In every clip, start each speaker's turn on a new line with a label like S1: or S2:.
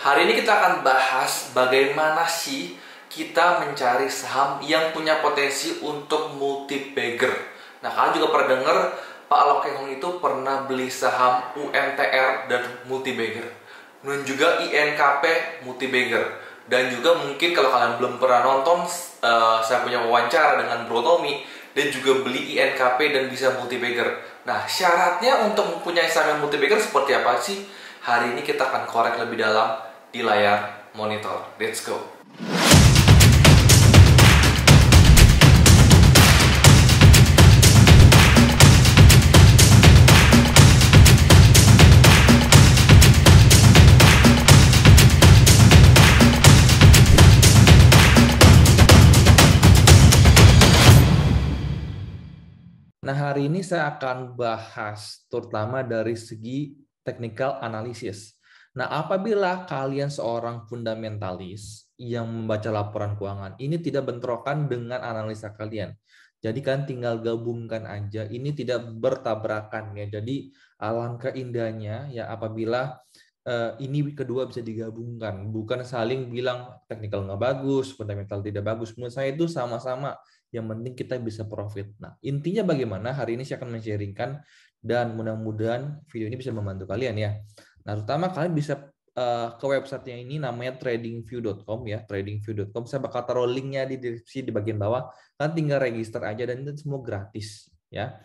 S1: Hari ini kita akan bahas bagaimana sih kita mencari saham yang punya potensi untuk multi-bagger. Nah, kalian juga pernah dengar Pak Lo Keng Hong itu pernah beli saham UMTR dan multi-bagger, dan juga INKP multi-bagger. Dan juga mungkin kalau kalian belum pernah nonton, saya punya wawancara dengan Bro Tommy dan juga beli INKP dan bisa multi-bagger. Nah, syaratnya untuk mempunyai saham yang multi-bagger seperti apa sih? Hari ini kita akan korek lebih dalam di layar monitor. Let's go. Nah, hari ini saya akan bahas terutama dari segi technical analysis. Nah, apabila kalian seorang fundamentalis yang membaca laporan keuangan, ini tidak bentrokan dengan analisa kalian. Jadi kan tinggal gabungkan aja, ini tidak bertabrakan ya. Jadi alangkah indahnya ya apabila ini kedua bisa digabungkan, bukan saling bilang technical nggak bagus, fundamental tidak bagus. Menurut saya itu sama-sama, yang penting kita bisa profit. Nah, intinya bagaimana hari ini saya akan men-sharingkan dan mudah-mudahan video ini bisa membantu kalian ya. Nah, terutama kalian bisa ke websitenya ini namanya tradingview.com ya, tradingview.com. Saya bakal taruh linknya di deskripsi di bagian bawah. Kalian tinggal register aja dan itu semua gratis ya.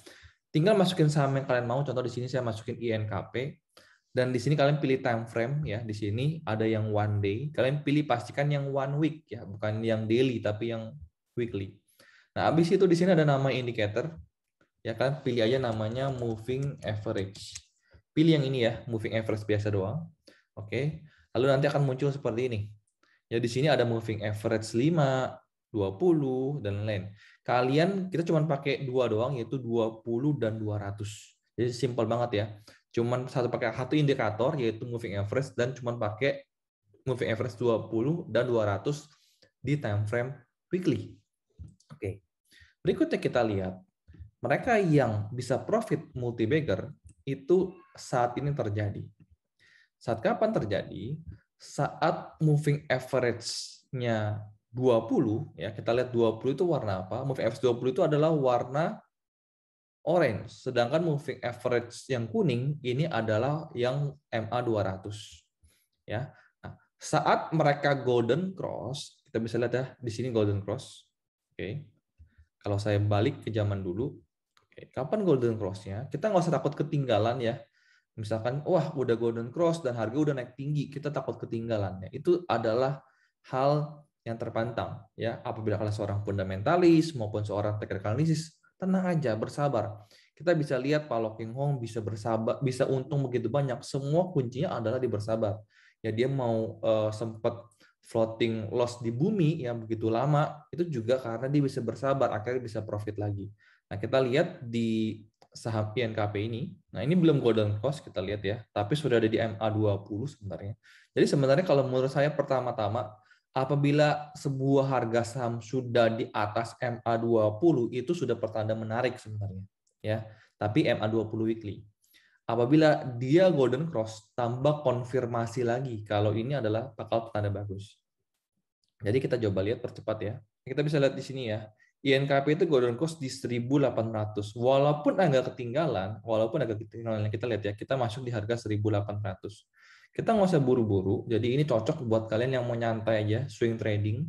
S1: Tinggal masukin saham yang kalian mau. Contoh di sini saya masukin INKP dan di sini kalian pilih time frame ya. Di sini ada yang one day. Kalian pilih pastikan yang one week ya, bukan yang daily tapi yang weekly. Nah, habis itu di sini ada nama indikator. Ya kan, pilih aja namanya moving average. Pilih yang ini ya, moving average biasa doang. Oke. Lalu nanti akan muncul seperti ini. Ya, di sini ada moving average 5, 20 dan lain-lain. Kalian kita cuma pakai dua doang, yaitu 20 dan 200. Jadi simpel banget ya. Cuman pakai satu indikator yaitu moving average dan cuma pakai moving average 20 dan 200 di time frame weekly. Oke. Berikutnya kita lihat mereka yang bisa profit multi-bagger itu saat ini terjadi. Saat kapan terjadi? Saat moving average-nya 20, ya kita lihat 20 itu warna apa? Moving average 20 itu adalah warna orange, sedangkan moving average yang kuning ini adalah yang MA 200. Ya. Nah, saat mereka golden cross, kita bisa lihat ya di sini golden cross. Oke. Kalau saya balik ke zaman dulu, kapan golden cross-nya? Kita nggak usah takut ketinggalan ya. Misalkan, wah udah golden cross dan harga udah naik tinggi, kita takut ketinggalan. Ya. Itu adalah hal yang terpantang. Ya, apabila kalian seorang fundamentalis maupun seorang technical analysis, tenang aja, bersabar. Kita bisa lihat Pak Lo Keng Hong bisa bersabar, bisa untung begitu banyak. Semua kuncinya adalah di bersabar. Ya, dia mau sempat floating loss di bumi yang begitu lama, itu juga karena dia bisa bersabar, akhirnya bisa profit lagi. Nah, kita lihat di saham INKP ini. Nah, ini belum golden cross kita lihat ya, tapi sudah ada di MA20 sebenarnya. Jadi sebenarnya kalau menurut saya pertama-tama apabila sebuah harga saham sudah di atas MA20 itu sudah pertanda menarik sebenarnya ya. Tapi MA20 weekly. Apabila dia golden cross, tambah konfirmasi lagi kalau ini adalah bakal pertanda bagus. Jadi kita coba lihat percepat ya. Kita bisa lihat di sini ya. INKP itu golden cross di 1.800. Walaupun agak ketinggalan, kita lihat ya, kita masuk di harga 1.800. Kita nggak usah buru-buru. Jadi ini cocok buat kalian yang mau nyantai aja, swing trading,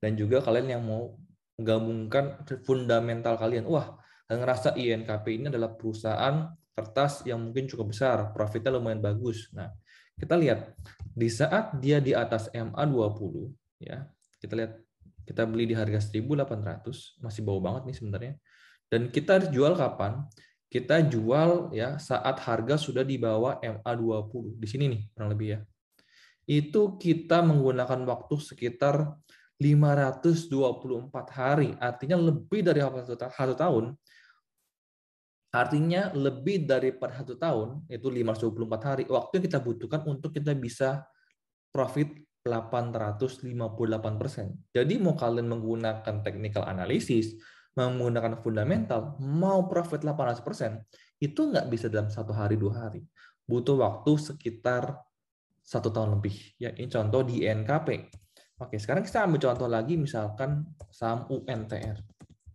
S1: dan juga kalian yang mau menggabungkan fundamental kalian. Wah, ngerasa INKP ini adalah perusahaan kertas yang mungkin cukup besar, profitnya lumayan bagus. Nah, kita lihat di saat dia di atas MA20 ya, kita lihat kita beli di harga 1.800, masih bau banget nih sebenarnya. Dan kita jual kapan? Kita jual ya saat harga sudah di bawah MA20. Di sini nih kurang lebih ya. Itu kita menggunakan waktu sekitar 524 hari, artinya lebih dari satu tahun. Artinya lebih daripada 1 tahun, itu 524 hari, waktu yang kita butuhkan untuk kita bisa profit 858%. Jadi mau kalian menggunakan technical analysis, menggunakan fundamental, mau profit 800%, itu nggak bisa dalam 1 hari, 2 hari. Butuh waktu sekitar 1 tahun lebih. Ya, ini contoh di NKP. Oke, sekarang kita ambil contoh lagi, misalkan saham UNTR.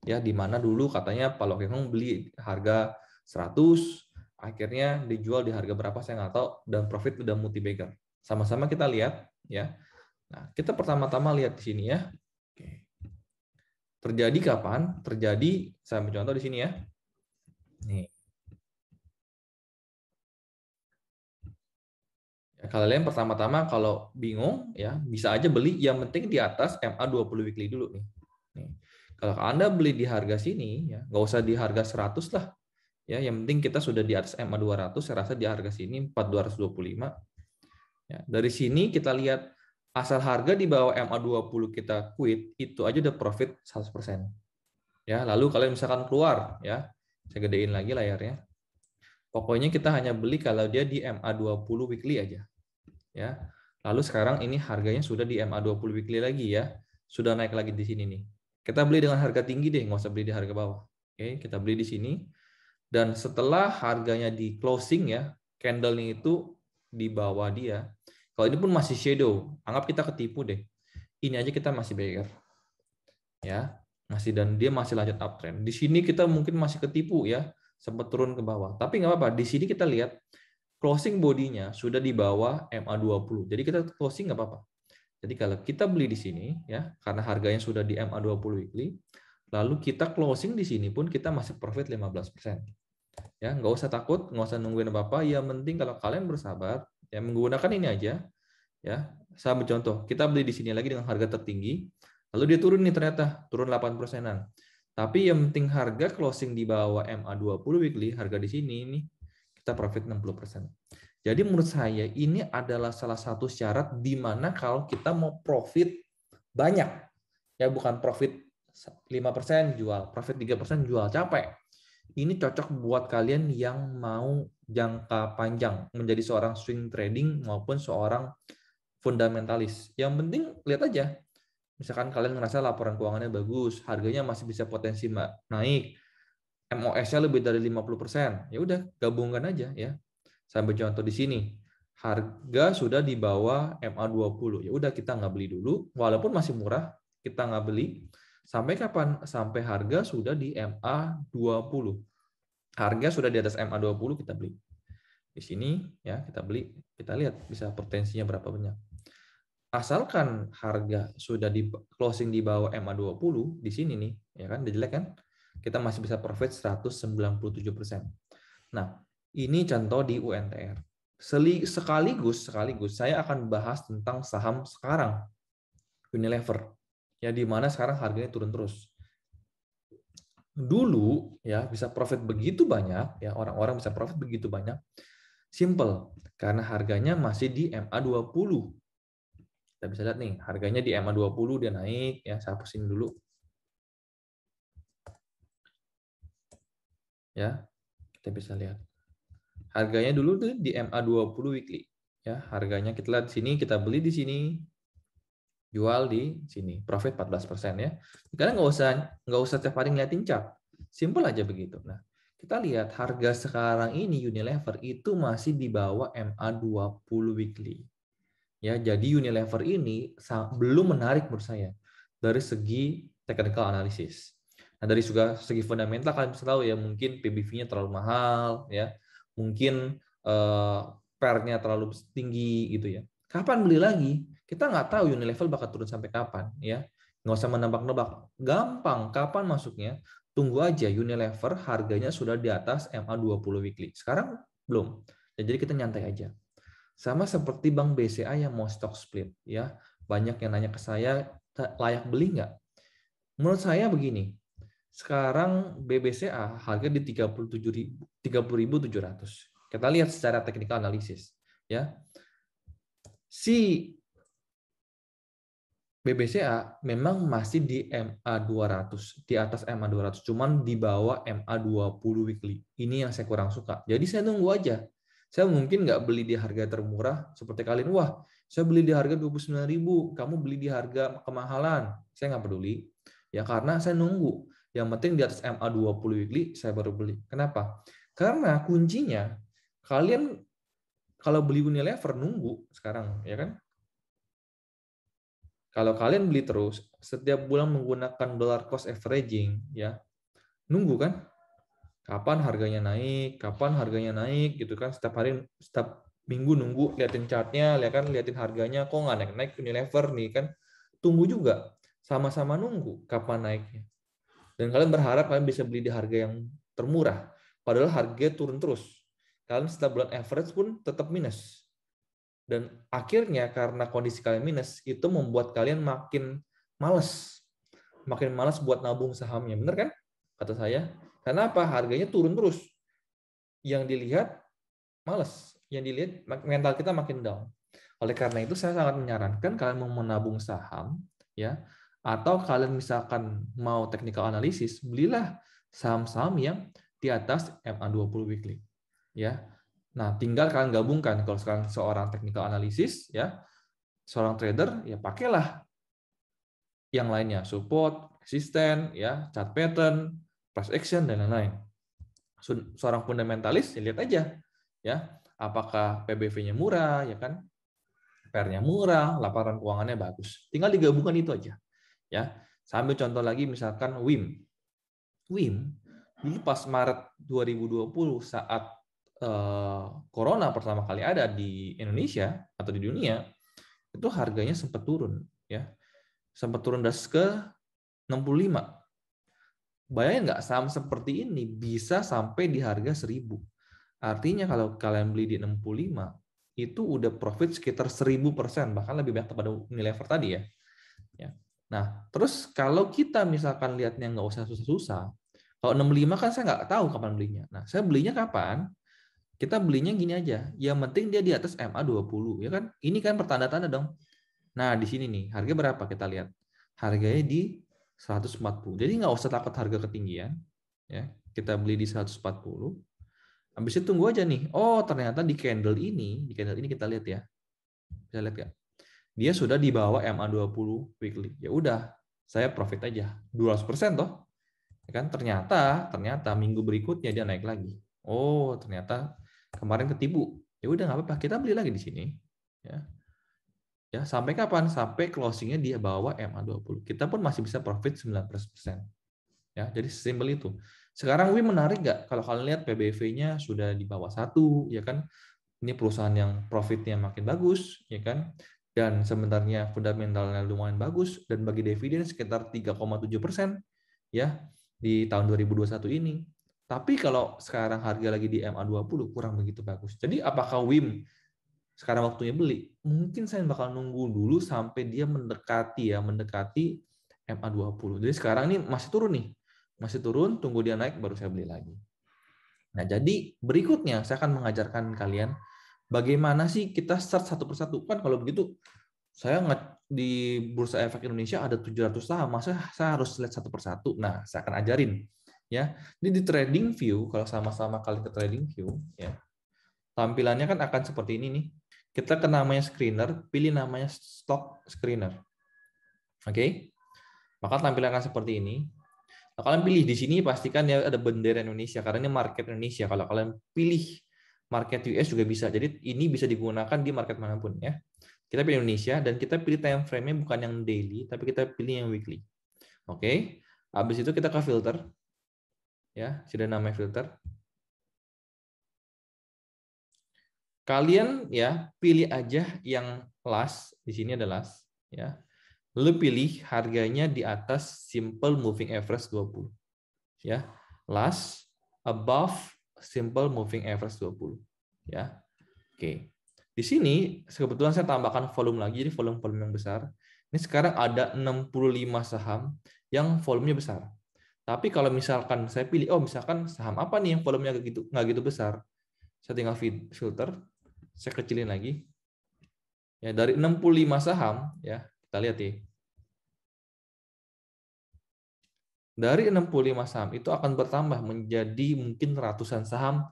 S1: Ya, di mana dulu katanya Pak Lokeng beli harga 100, akhirnya dijual di harga berapa saya nggak tahu, dan profit udah multi bagger. Sama-sama kita lihat, ya. Nah, kita pertama-tama lihat di sini ya. Oke. Terjadi kapan? Terjadi, saya ambil contoh di sini ya. Nih. Kalian pertama-tama kalau bingung ya bisa aja beli yang penting di atas MA20 weekly dulu nih. Nih. Kalau Anda beli di harga sini ya, nggak usah di harga 100 lah. Ya, yang penting kita sudah di atas MA200, saya rasa di harga sini 4225. Ya, dari sini kita lihat asal harga di bawah MA20 kita quit, itu aja udah profit 100%. Ya, lalu kalian misalkan keluar ya. Saya gedein lagi layarnya. Pokoknya kita hanya beli kalau dia di MA20 weekly aja. Ya. Lalu sekarang ini harganya sudah di MA20 weekly lagi ya. Sudah naik lagi di sini nih. Kita beli dengan harga tinggi deh, nggak usah beli di harga bawah. Oke, kita beli di sini. Dan setelah harganya di closing ya, candle-nya itu di bawah dia. Kalau ini pun masih shadow, anggap kita ketipu deh. Ini aja kita masih bear. Ya, masih dan dia masih lanjut uptrend. Di sini kita mungkin masih ketipu ya, sempat turun ke bawah. Tapi nggak apa-apa, di sini kita lihat closing bodinya sudah di bawah MA20. Jadi kita closing nggak apa-apa. Jadi kalau kita beli di sini ya, karena harganya sudah di MA20 weekly, lalu kita closing di sini pun kita masih profit 15%. Ya, nggak usah takut, nggak usah nungguin apa-apa. Yang penting kalau kalian bersabar, ya menggunakan ini aja. Ya, saya ambil contoh, kita beli di sini lagi dengan harga tertinggi, lalu dia turun nih ternyata, turun 8%-an. Tapi yang penting harga closing di bawah MA20 weekly, harga di sini ini kita profit 60%. Jadi menurut saya ini adalah salah satu syarat di mana kalau kita mau profit banyak, ya bukan profit 5% jual, profit 3% jual, capek. Ini cocok buat kalian yang mau jangka panjang, menjadi seorang swing trading maupun seorang fundamentalis. Yang penting lihat aja. Misalkan kalian ngerasa laporan keuangannya bagus, harganya masih bisa potensi naik, MOS-nya lebih dari 50%, ya udah gabungkan aja ya. Sampai contoh di sini, harga sudah di bawah MA20. Ya udah kita nggak beli dulu, walaupun masih murah, kita nggak beli. Sampai kapan? Sampai harga sudah di MA20. Harga sudah di atas MA20 kita beli. Di sini ya kita beli, kita lihat bisa potensinya berapa banyak. Asalkan harga sudah di closing di bawah MA20 di sini nih, ya kan, udah jelek kan? Kita masih bisa profit 197%. Nah, ini contoh di UNTR. Sekaligus saya akan bahas tentang saham sekarang, Unilever. Ya, di mana sekarang harganya turun terus. Dulu ya bisa profit begitu banyak, ya orang-orang bisa profit begitu banyak. Simple, karena harganya masih di MA20. Kita bisa lihat nih, harganya di MA20 dia naik, ya saya hapusin dulu. Ya, kita bisa lihat. Harganya dulu tuh di MA20 weekly. Ya, harganya kita lihat di sini, kita beli di sini, jual di sini, profit 14% ya. Karena nggak usah tiap hari ngeliatin chart. Simple aja begitu. Nah, kita lihat harga sekarang ini Unilever itu masih di bawah MA20 weekly. Ya, jadi Unilever ini belum menarik menurut saya dari segi technical analysis. Nah, dari segi fundamental kalian bisa tahu ya, mungkin PBV-nya terlalu mahal ya. Mungkin PER-nya terlalu tinggi gitu ya. Kapan beli lagi? Kita nggak tahu Unilever bakal turun sampai kapan ya. Nggak usah menebak-nebak. Gampang, kapan masuknya? Tunggu aja Unilever harganya sudah di atas MA20 weekly. Sekarang belum. Ya, jadi kita nyantai aja. Sama seperti Bank BCA yang mau stock split ya. Banyak yang nanya ke saya, layak beli nggak? Menurut saya begini. Sekarang BBCA harga di 30.700. Kita lihat secara teknikal analisis ya. Si BBCA memang masih di MA200, di atas MA200, cuman di bawah MA20 weekly. Ini yang saya kurang suka. Jadi saya nunggu aja. Saya mungkin nggak beli di harga termurah seperti kalian. Wah, saya beli di harga 29.000, kamu beli di harga kemahalan. Saya nggak peduli. Ya karena saya nunggu. Yang penting di atas MA20 weekly saya baru beli. Kenapa? Karena kuncinya kalian Kalau beli Unilever nunggu sekarang, ya kan? Kalau kalian beli terus, setiap bulan menggunakan dollar cost averaging, ya nunggu kan? Kapan harganya naik, gitu kan? Setiap hari, setiap minggu nunggu, liatin chartnya, liatin harganya, kok nggak naik-naik Unilever nih kan? Tunggu juga, sama-sama nunggu kapan naiknya. Dan kalian berharap kalian bisa beli di harga yang termurah, padahal harga turun terus. Kalian setiap bulan average pun tetap minus. Dan akhirnya karena kondisi kalian minus, itu membuat kalian makin malas buat nabung sahamnya, bener kan? Kata saya. Karena apa? Harganya turun terus. Yang dilihat malas, yang dilihat mental kita makin down. Oleh karena itu saya sangat menyarankan kalian mau menabung saham, ya, atau kalian misalkan mau technical analysis, belilah saham-saham yang di atas MA20 weekly, ya. Nah, tinggal kalian gabungkan. Kalau sekarang seorang technical analysis, ya, seorang trader, ya pakailah yang lainnya, support, resisten, ya, chart pattern, price action, dan lain-lain. Seorang fundamentalis, ya lihat aja, ya, apakah PBV-nya murah, ya kan, PR-nya murah, laporan keuangannya bagus. Tinggal digabungkan itu aja, ya. Sambil contoh lagi, misalkan WIM. WIM dulu pas Maret 2020 saat Corona pertama kali ada di Indonesia atau di dunia, itu harganya sempat turun, ya, sempat turun ke 65. Bayangin nggak, saham seperti ini bisa sampai di harga 1000. Artinya kalau kalian beli di 65, itu udah profit sekitar 1000%, bahkan lebih banyak daripada Unilever tadi, ya. Nah, terus kalau kita misalkan lihatnya nggak usah susah-susah, kalau 65 kan saya nggak tahu kapan belinya. Nah, saya belinya kapan? Kita belinya gini aja, yang penting dia di atas MA20, ya kan? Ini kan pertanda-tanda dong. Nah, di sini nih, harga berapa kita lihat? Harganya di 140. Jadi nggak usah takut harga ketinggian, ya. Kita beli di 140. Habis itu tunggu aja nih. Oh, ternyata di candle ini kita lihat ya. Bisa lihat nggak? Dia sudah di bawah MA20 weekly. Ya udah, saya profit aja. 200% toh. Ya kan? Ternyata minggu berikutnya dia naik lagi. Oh, ternyata kemarin ketipu. Ya udah nggak apa-apa, kita beli lagi di sini. Ya. Ya, sampai kapan? Sampai closingnya dia bawa MA20. Kita pun masih bisa profit 19%. Ya, jadi simpel itu. Sekarang WIM menarik nggak? Kalau kalian lihat PBV-nya sudah di bawah 1, ya kan? Ini perusahaan yang profitnya makin bagus, ya kan? Dan sebenarnya fundamentalnya lumayan bagus, dan bagi dividen sekitar 3,7%, ya, di tahun 2021 ini. Tapi kalau sekarang harga lagi di MA20, kurang begitu bagus. Jadi apakah WIM sekarang waktunya beli? Mungkin saya bakal nunggu dulu sampai dia mendekati MA20. Jadi sekarang ini masih turun nih. Masih turun, tunggu dia naik baru saya beli lagi. Nah, jadi berikutnya saya akan mengajarkan kalian bagaimana sih kita start satu persatu. Kan kalau begitu saya di Bursa Efek Indonesia ada 700 saham, masa saya harus lihat satu persatu. Nah, saya akan ajarin, ya. Ini di Trading View, kalau sama-sama kalian ke Trading View, ya. Tampilannya kan akan seperti ini nih. Kita ke namanya screener, pilih namanya stock screener. Oke? Maka tampilan akan seperti ini. Nah, kalian pilih di sini pastikan ya ada bendera Indonesia karena ini market Indonesia. Kalau kalian pilih market US juga bisa. Jadi ini bisa digunakan di market manapun, ya. Kita pilih Indonesia dan kita pilih time frame-nya bukan yang daily, tapi kita pilih yang weekly. Oke. Habis itu kita ke filter. Ya, sudah namanya filter. Kalian ya pilih aja yang last, di sini ada last, ya. Lalu pilih harganya di atas simple moving average 20. Ya. Last above simple moving average 20. Ya. Oke. Di sini kebetulan saya tambahkan volume lagi, jadi volume yang besar. Ini sekarang ada 65 saham yang volumenya besar. Tapi kalau misalkan saya pilih, oh misalkan saham apa nih yang volumenya nggak gitu besar, saya tinggal filter, saya kecilin lagi. Ya, dari 65 saham, ya kita lihat ya. Dari 65 saham itu akan bertambah menjadi mungkin ratusan saham.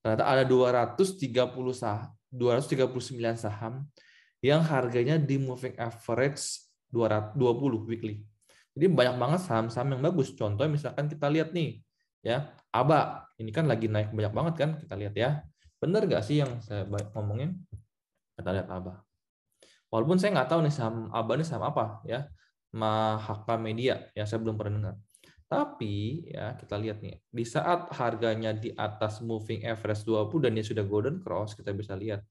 S1: Ternyata ada 239 saham yang harganya di moving average 220 weekly. Jadi banyak banget saham-saham yang bagus. Contohnya misalkan kita lihat nih, ya, ABA. Ini kan lagi naik banyak banget kan, kita lihat ya. Bener nggak sih yang saya ngomongin? Kita lihat ABA. Walaupun saya nggak tahu nih saham ABA ini saham apa ya, Mahaka Media ya, saya belum pernah dengar. Tapi ya kita lihat nih, di saat harganya di atas moving average 20 dan dia sudah golden cross, kita bisa lihat.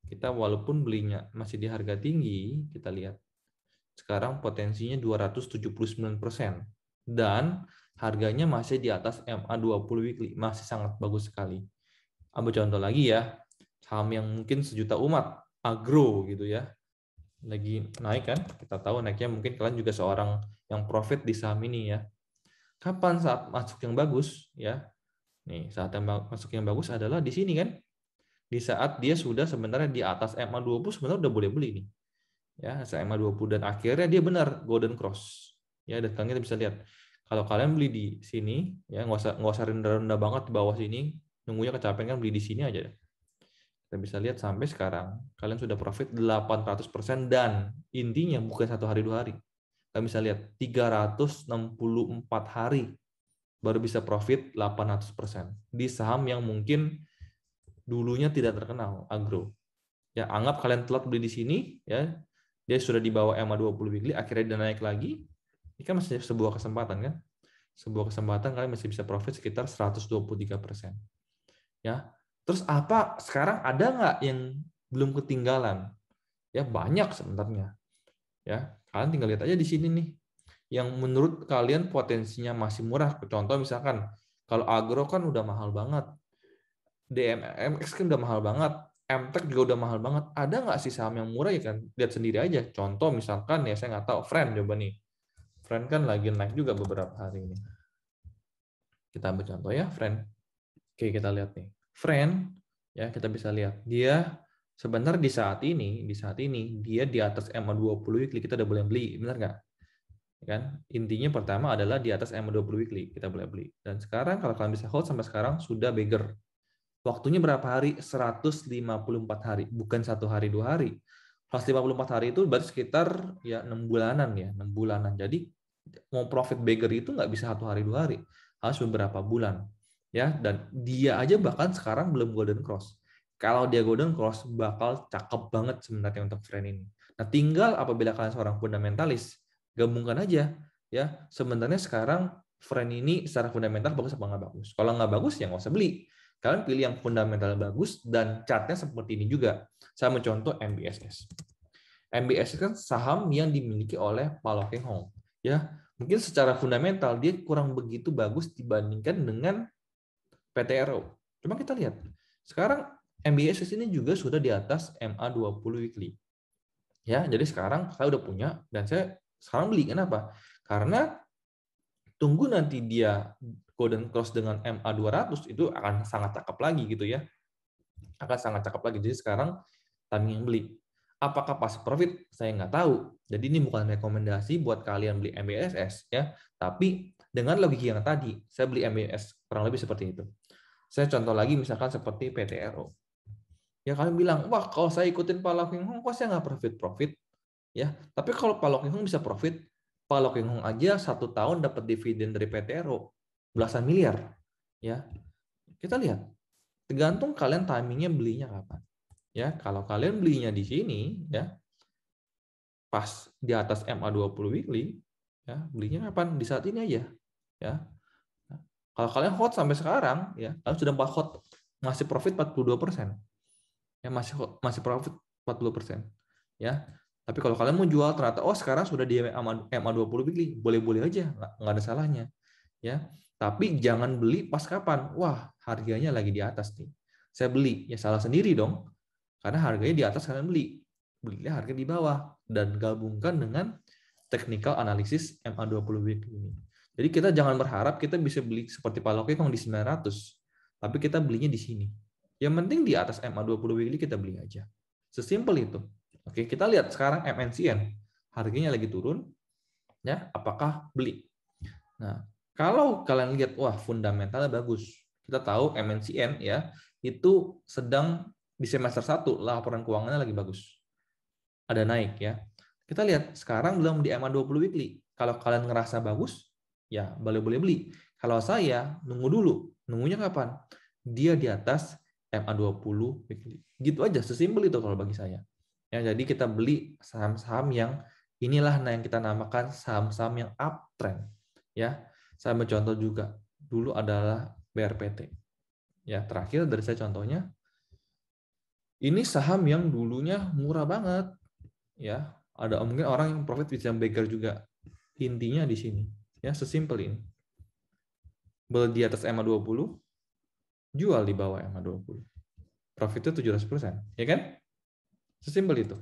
S1: Kita walaupun belinya masih di harga tinggi, kita lihat. Sekarang potensinya 279% dan harganya masih di atas MA20 weekly, masih sangat bagus sekali. Ambil contoh lagi ya, saham yang mungkin sejuta umat, agro gitu ya, lagi naik kan, kita tahu naiknya, mungkin kalian juga seorang yang profit di saham ini ya. Kapan saat masuk yang bagus ya? Nih, saat yang masuk yang bagus adalah di sini kan. Di saat dia sudah sebenarnya di atas MA20 sebenarnya udah boleh beli nih. Ya, MA20 dan akhirnya dia benar golden cross. Ya, dan kalian bisa lihat. Kalau kalian beli di sini ya, nggak usah rendah-rendah banget di bawah sini, nunggunya kecapean kan, beli di sini aja. Kita bisa lihat sampai sekarang kalian sudah profit 800% dan intinya bukan 1 hari 2 hari. Kalian bisa lihat 364 hari baru bisa profit 800% di saham yang mungkin dulunya tidak terkenal, agro. Ya, anggap kalian telat beli di sini ya. Dia sudah di bawah MA20 weekly, akhirnya dia naik lagi. Ini kan masih sebuah kesempatan kan? Sebuah kesempatan kalian masih bisa profit sekitar 123%. Ya. Terus apa sekarang ada nggak yang belum ketinggalan? Ya banyak sebenarnya. Ya, kalian tinggal lihat aja di sini nih. Yang menurut kalian potensinya masih murah. Contoh misalkan kalau agro kan udah mahal banget. DMX kan udah mahal banget. MTech juga udah mahal banget. Ada nggak sih saham yang murah ya kan? Lihat sendiri aja. Contoh misalkan ya saya nggak tahu. Friend coba nih. Friend kan lagi naik juga beberapa hari ini. Kita ambil contoh ya, Friend. Oke, kita lihat nih. Friend, ya kita bisa lihat. Dia sebenarnya di saat ini dia di atas MA20 weekly, kita udah boleh beli, benar nggak? Kan? Intinya pertama adalah di atas MA20 weekly, kita boleh beli. Dan sekarang kalau kalian bisa hold sampai sekarang sudah beggar. Waktunya berapa hari? 154 hari, bukan 1 hari 2 hari. 154 hari itu berarti sekitar ya 6 bulanan ya, 6 bulanan. Jadi mau profit beggar itu nggak bisa 1 hari 2 hari, harus beberapa bulan. Ya, dan dia aja bahkan sekarang belum golden cross. Kalau dia golden cross bakal cakep banget sebenarnya untuk friend ini. Nah, tinggal apabila kalian seorang fundamentalis, gabungkan aja ya. Sebenarnya sekarang friend ini secara fundamental bagus apa nggak bagus? Kalau nggak bagus ya nggak usah beli. Kalian pilih yang fundamental bagus dan chartnya seperti ini juga. Saya mencontoh MBSS. MBSS kan saham yang dimiliki oleh Pak Lo Keng Hong. Ya, mungkin secara fundamental dia kurang begitu bagus dibandingkan dengan PTRO. Cuma kita lihat, sekarang MBSS ini juga sudah di atas MA20 weekly. Ya, jadi sekarang saya udah punya dan saya sekarang beli. Kenapa? Karena tunggu nanti dia golden cross dengan MA200 itu akan sangat cakep lagi gitu ya. Akan sangat cakep lagi. Jadi sekarang timing yang beli. Apakah pas profit? Saya nggak tahu. Jadi ini bukan rekomendasi buat kalian beli MBSS ya. Tapi dengan logika yang tadi, saya beli MBS kurang lebih seperti itu. Saya contoh lagi misalkan seperti PTRO. Ya kalian bilang, wah kalau saya ikutin Pak Lo Keng Hong, kok saya nggak profit-profit? Ya, tapi kalau Pak Lo Keng Hong bisa profit, Pak Lo Keng Hong aja 1 tahun dapat dividen dari PTRO belasan miliar. Ya, kita lihat. Tergantung kalian timingnya belinya kapan. Ya, kalau kalian belinya di sini, ya pas di atas MA20 weekly, ya belinya kapan? Di saat ini aja. Ya, kalau kalian hot sampai sekarang, ya kalian sudah hot masih profit 42%. Ya masih profit 40%. Ya. Tapi kalau kalian mau jual ternyata sekarang sudah di MA20 weekly, boleh-boleh aja, nggak ada salahnya. Ya. Tapi jangan beli pas kapan? Wah, harganya lagi di atas nih. Saya beli, ya salah sendiri dong. Karena harganya di atas kalian beli. Belinya harga di bawah dan gabungkan dengan technical analysis MA20 weekly ini. Jadi kita jangan berharap kita bisa beli seperti Pak Lo Keng Hong di 900, tapi kita belinya di sini. Yang penting di atas MA20 weekly kita beli aja. Sesimpel itu. Oke, kita lihat sekarang MNCN. Harganya lagi turun. Ya, apakah beli? Nah, kalau kalian lihat, wah fundamentalnya bagus. Kita tahu MNCN ya, itu sedang di semester 1 laporan keuangannya lagi bagus. Ada naik ya. Kita lihat sekarang belum di MA20 weekly. Kalau kalian ngerasa bagus, ya boleh-boleh beli. Kalau saya nunggu dulu. Nunggunya kapan? Dia di atas MA20 weekly. Gitu aja, sesimpel itu kalau bagi saya. Ya, jadi kita beli saham-saham yang inilah yang kita namakan saham-saham yang uptrend. Ya, saya ambil contoh juga. Dulu adalah BRPT. Ya, terakhir dari saya contohnya, ini saham yang dulunya murah banget. Ya, ada mungkin orang yang profit bisa beggar juga. Intinya di sini. Ya, sesimpel ini. Beli di atas MA20, jual di bawah MA20. Profitnya 700%, ya kan? Sesimpel itu.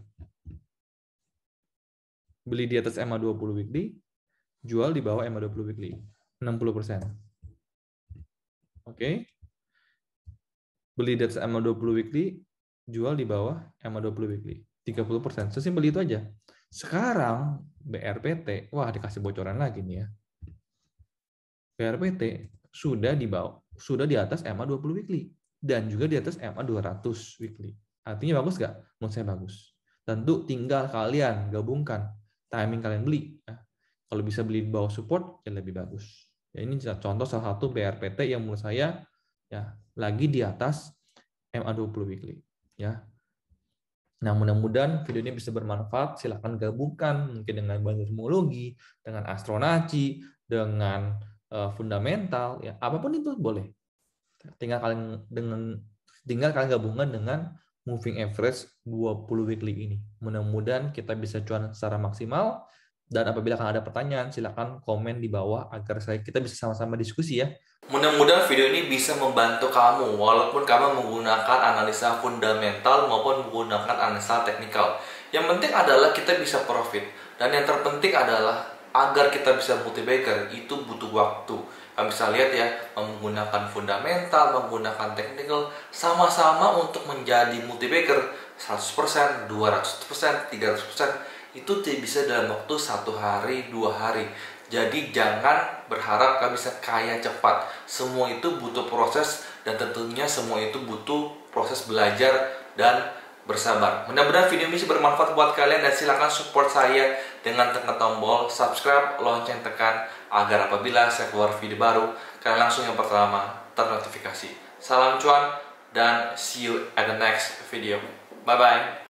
S1: Beli di atas MA20 weekly, jual di bawah MA20 weekly. 60%. Oke. Beli di atas MA20 weekly, jual di bawah MA20 weekly. 30%. Sesimpel itu aja. Sekarang BRPT, wah dikasih bocoran lagi nih ya. BRPT sudah di atas MA20 weekly dan juga di atas MA200 weekly. Artinya bagus nggak? Menurut saya bagus. Tentu tinggal kalian gabungkan timing kalian beli. Kalau bisa beli di bawah support, ya lebih bagus. Ya, ini contoh salah satu BRPT yang menurut saya ya lagi di atas MA20 weekly. Ya. Nah, mudah-mudahan video ini bisa bermanfaat. Silahkan gabungkan mungkin dengan banjarmologi, dengan astronaci, dengan fundamental, ya apapun itu boleh. Tinggal kalian gabungkan dengan moving average 20 weekly ini. Mudah-mudahan kita bisa cuan secara maksimal. Dan apabila kalian ada pertanyaan, silakan komen di bawah agar kita bisa sama-sama diskusi ya. Mudah-mudahan video ini bisa membantu kamu walaupun kamu menggunakan analisa fundamental maupun menggunakan analisa teknikal. Yang penting adalah kita bisa profit. Dan yang terpenting adalah agar kita bisa multi-bagger itu butuh waktu. Kamu bisa lihat ya, menggunakan fundamental, menggunakan teknikal, sama-sama untuk menjadi multi-bagger 100%, 200%, 300%. Itu tidak bisa dalam waktu 1 hari, 2 hari. Jadi jangan berharap kamu bisa kaya cepat. Semua itu butuh proses dan tentunya semua itu butuh proses belajar dan bersabar. Mudah-mudahan video ini bisa bermanfaat buat kalian dan silakan support saya dengan tekan tombol subscribe, lonceng tekan agar apabila saya keluar video baru kalian langsung yang pertama ternotifikasi. Salam cuan dan see you at the next video. Bye bye.